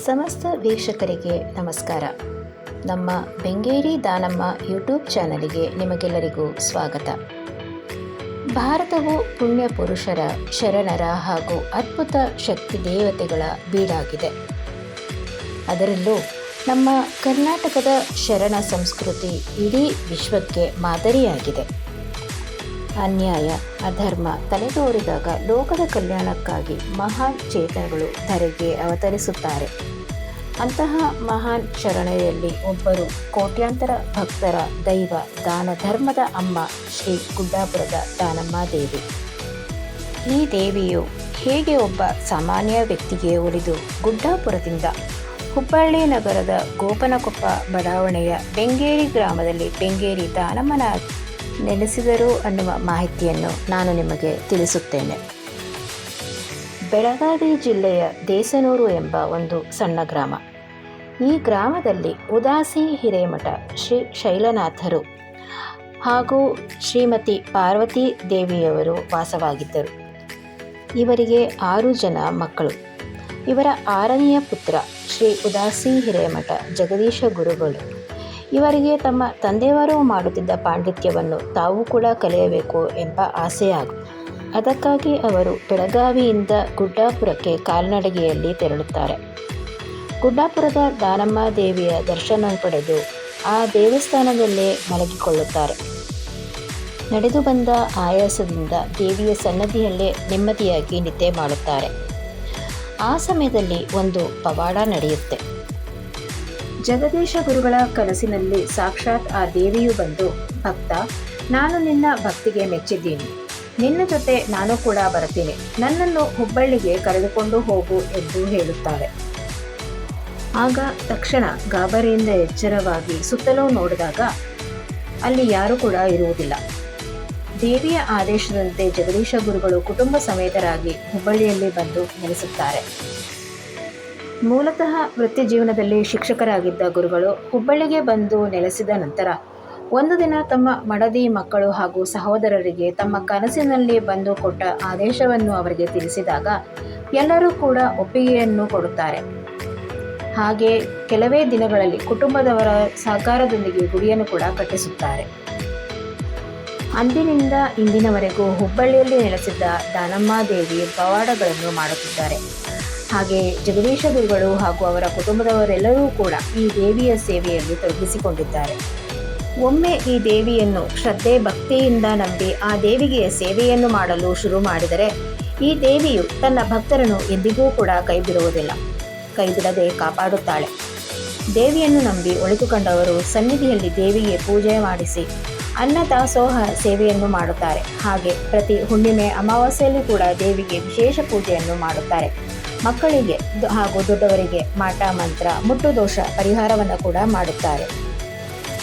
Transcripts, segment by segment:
ಸಮಸ್ತ ವೀಕ್ಷಕರಿಗೆ ನಮಸ್ಕಾರ. ನಮ್ಮ ಬೆಂಗೇರಿ ದಾನಮ್ಮ ಯೂಟ್ಯೂಬ್ ಚಾನಲಿಗೆ ನಿಮಗೆಲ್ಲರಿಗೂ ಸ್ವಾಗತ. ಭಾರತವು ಪುಣ್ಯ ಪುರುಷರ, ಶರಣರ ಹಾಗೂ ಅದ್ಭುತ ಶಕ್ತಿ ದೇವತೆಗಳ ಬೀಡಾಗಿದೆ. ಅದರಲ್ಲೂ ನಮ್ಮ ಕರ್ನಾಟಕದ ಶರಣ ಸಂಸ್ಕೃತಿ ಇಡೀ ವಿಶ್ವಕ್ಕೆ ಮಾದರಿಯಾಗಿದೆ. ಅನ್ಯಾಯ, ಅಧರ್ಮ ತಲೆದೋರಿದಾಗ ಲೋಕದ ಕಲ್ಯಾಣಕ್ಕಾಗಿ ಮಹಾನ್ ಚೇತನಗಳು ಧರೆಗೆ ಅವತರಿಸುತ್ತಾರೆ. ಅಂತಹ ಮಹಾನ್ ಶರಣೆಯಲ್ಲಿ ಒಬ್ಬರು ಕೋಟ್ಯಾಂತರ ಭಕ್ತರ ದೈವ, ದಾನ ಧರ್ಮದ ಅಮ್ಮ ಶ್ರೀ ಗುಡ್ಡಾಪುರದ ದಾನಮ್ಮ ದೇವಿ. ಈ ದೇವಿಯು ಹೇಗೆ ಒಬ್ಬ ಸಾಮಾನ್ಯ ವ್ಯಕ್ತಿಗೆ ಒಲಿದು ಗುಡ್ಡಾಪುರದಿಂದ ಹುಬ್ಬಳ್ಳಿ ನಗರದ ಗೋಪನಕೊಪ್ಪ ಬಡಾವಣೆಯ ಬೆಂಗೇರಿ ಗ್ರಾಮದಲ್ಲಿ ಬೆಂಗೇರಿ ದಾನಮ್ಮನ ನೆಲೆಸಿದರು ಅನ್ನುವ ಮಾಹಿತಿಯನ್ನು ನಾನು ನಿಮಗೆ ತಿಳಿಸುತ್ತೇನೆ. ಬೆಳಗಾವಿ ಜಿಲ್ಲೆಯ ದೇಸನೂರು ಎಂಬ ಒಂದು ಸಣ್ಣ ಗ್ರಾಮ. ಈ ಗ್ರಾಮದಲ್ಲಿ ಉದಾಸಿ ಹಿರೇಮಠ ಶ್ರೀ ಶೈಲನಾಥರು ಹಾಗೂ ಶ್ರೀಮತಿ ಪಾರ್ವತಿ ದೇವಿಯವರು ವಾಸವಾಗಿದ್ದರು. ಇವರಿಗೆ 6 ಜನ ಮಕ್ಕಳು. ಇವರ 6ನೆಯ ಪುತ್ರ ಶ್ರೀ ಉದಾಸಿ ಹಿರೇಮಠ ಜಗದೀಶ ಗುರುಗಳು. ಇವರಿಗೆ ತಮ್ಮ ತಂದೆಯವರು ಮಾಡುತ್ತಿದ್ದ ಪಾಂಡಿತ್ಯವನ್ನು ತಾವು ಕೂಡ ಕಲಿಯಬೇಕು ಎಂಬ ಅದಕ್ಕಾಗಿ ಅವರು ಬೆಳಗಾವಿಯಿಂದ ಗುಡ್ಡಾಪುರಕ್ಕೆ ಕಾಲ್ನಡಿಗೆಯಲ್ಲಿ ತೆರಳುತ್ತಾರೆ. ಗುಡ್ಡಾಪುರದ ದಾನಮ್ಮ ದೇವಿಯ ದರ್ಶನ ಪಡೆದು ಆ ದೇವಸ್ಥಾನದಲ್ಲೇ ಮಲಗಿಕೊಳ್ಳುತ್ತಾರೆ. ನಡೆದು ಬಂದ ಆಯಾಸದಿಂದ ದೇವಿಯ ಸನ್ನದಿಯಲ್ಲೇ ನೆಮ್ಮದಿಯಾಗಿ ನಿದ್ದೆ ಮಾಡುತ್ತಾರೆ. ಆ ಸಮಯದಲ್ಲಿ ಒಂದು ಪವಾಡ ನಡೆಯುತ್ತೆ. ಜಗದೀಶ ಗುರುಗಳ ಕನಸಿನಲ್ಲಿ ಸಾಕ್ಷಾತ್ ಆ ದೇವಿಯು ಬಂದು, ಭಕ್ತ, ನಾನು ನಿನ್ನ ಭಕ್ತಿಗೆ ಮೆಚ್ಚಿದ್ದೀನಿ, ನಿನ್ನ ಜೊತೆ ನಾನು ಕೂಡ ಬರ್ತೀನಿ, ನನ್ನನ್ನು ಹುಬ್ಬಳ್ಳಿಗೆ ಕರೆದುಕೊಂಡು ಹೋಗು ಎಂದು ಹೇಳುತ್ತಾಳೆ. ಆಗ ತಕ್ಷಣ ಗಾಬರಿಯಿಂದ ಎಚ್ಚರವಾಗಿ ಸುತ್ತಲೂ ನೋಡಿದಾಗ ಅಲ್ಲಿ ಯಾರೂ ಕೂಡ ಇರುವುದಿಲ್ಲ. ದೇವಿಯ ಆದೇಶದಂತೆ ಜಗದೀಶ ಗುರುಗಳು ಕುಟುಂಬ ಸಮೇತರಾಗಿ ಹುಬ್ಬಳ್ಳಿಯಲ್ಲಿ ಬಂದು ನೆಲೆಸುತ್ತಾರೆ. ಮೂಲತಃ ವೃತ್ತಿ ಜೀವನದಲ್ಲಿ ಶಿಕ್ಷಕರಾಗಿದ್ದ ಗುರುಗಳು ಹುಬ್ಬಳ್ಳಿಗೆ ಬಂದು ನೆಲೆಸಿದ ನಂತರ ಒಂದು ದಿನ ತಮ್ಮ ಮಡದಿ ಮಕ್ಕಳು ಹಾಗೂ ಸಹೋದರರಿಗೆ ತಮ್ಮ ಕನಸಿನಲ್ಲಿ ಬಂದು ಕೊಟ್ಟ ಆದೇಶವನ್ನು ಅವರಿಗೆ ತಿಳಿಸಿದಾಗ ಎಲ್ಲರೂ ಕೂಡ ಒಪ್ಪಿಗೆಯನ್ನು ಕೊಡುತ್ತಾರೆ. ಹಾಗೆ ಕೆಲವೇ ದಿನಗಳಲ್ಲಿ ಕುಟುಂಬದವರ ಸಹಕಾರದೊಂದಿಗೆ ಗುಡಿಯನ್ನು ಕೂಡ ಕಟ್ಟಿಸುತ್ತಾರೆ. ಅಂದಿನಿಂದ ಇಂದಿನವರೆಗೂ ಹುಬ್ಬಳ್ಳಿಯಲ್ಲಿ ನೆಲೆಸಿದ್ದ ದಾನಮ್ಮ ದೇವಿ ಪವಾಡಗಳನ್ನು ಮಾಡುತ್ತಿದ್ದಾರೆ. ಹಾಗೆ ಜಗದೀಶ ಗುರುಗಳು ಹಾಗೂ ಅವರ ಕುಟುಂಬದವರೆಲ್ಲರೂ ಕೂಡ ಈ ದೇವಿಯ ಸೇವೆಯಲ್ಲಿ ತೊಡಗಿಸಿಕೊಂಡಿದ್ದಾರೆ. ಒಮ್ಮೆ ಈ ದೇವಿಯನ್ನು ಶ್ರದ್ಧೆ ಭಕ್ತಿಯಿಂದ ನಂಬಿ ಆ ದೇವಿಗೆ ಸೇವೆಯನ್ನು ಮಾಡಲು ಶುರು ಮಾಡಿದರೆ ಈ ದೇವಿಯು ತನ್ನ ಭಕ್ತರನ್ನು ಎಂದಿಗೂ ಕೂಡ ಕೈಬಿಡದೆ ಕಾಪಾಡುತ್ತಾಳೆ. ದೇವಿಯನ್ನು ನಂಬಿ ಒಳಿತುಕೊಂಡವರು ಸನ್ನಿಧಿಯಲ್ಲಿ ದೇವಿಗೆ ಪೂಜೆ ಮಾಡಿಸಿ ಅನ್ನದಾಸೋಹ ಸೇವೆಯನ್ನು ಮಾಡುತ್ತಾರೆ. ಹಾಗೆ ಪ್ರತಿ ಹುಣ್ಣಿಮೆ ಅಮಾವಾಸ್ಯೆಯಲ್ಲಿ ಕೂಡ ದೇವಿಗೆ ವಿಶೇಷ ಪೂಜೆಯನ್ನು ಮಾಡುತ್ತಾರೆ. ಮಕ್ಕಳಿಗೆ ಹಾಗೂ ದೊಡ್ಡವರಿಗೆ ಮಾಟ ಮಂತ್ರ, ಮುಟ್ಟು ದೋಷ ಪರಿಹಾರವನ್ನು ಕೂಡ ಮಾಡುತ್ತಾರೆ.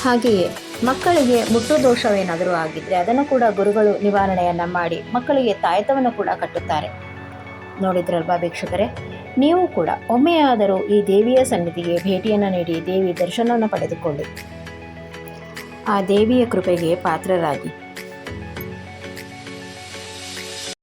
ಹಾಗೆಯೇ ಮಕ್ಕಳಿಗೆ ಮುಟ್ಟು ದೋಷವೇನಾದರೂ ಆಗಿದ್ದರೆ ಅದನ್ನು ಕೂಡ ಗುರುಗಳು ನಿವಾರಣೆಯನ್ನು ಮಾಡಿ ಮಕ್ಕಳಿಗೆ ತಾಯತವನ್ನು ಕೂಡ ಕಟ್ಟುತ್ತಾರೆ. ನೋಡಿದ್ರಲ್ವಾ ವೀಕ್ಷಕರೇ, ನೀವು ಕೂಡ ಒಮ್ಮೆಯಾದರೂ ಈ ದೇವಿಯ ಸನ್ನಿಧಿಗೆ ಭೇಟಿಯನ್ನು ನೀಡಿ ದೇವಿ ದರ್ಶನವನ್ನು ಪಡೆದುಕೊಳ್ಳಿ. ಆ ದೇವಿಯ ಕೃಪೆಗೆ ಪಾತ್ರರಾಗಿ.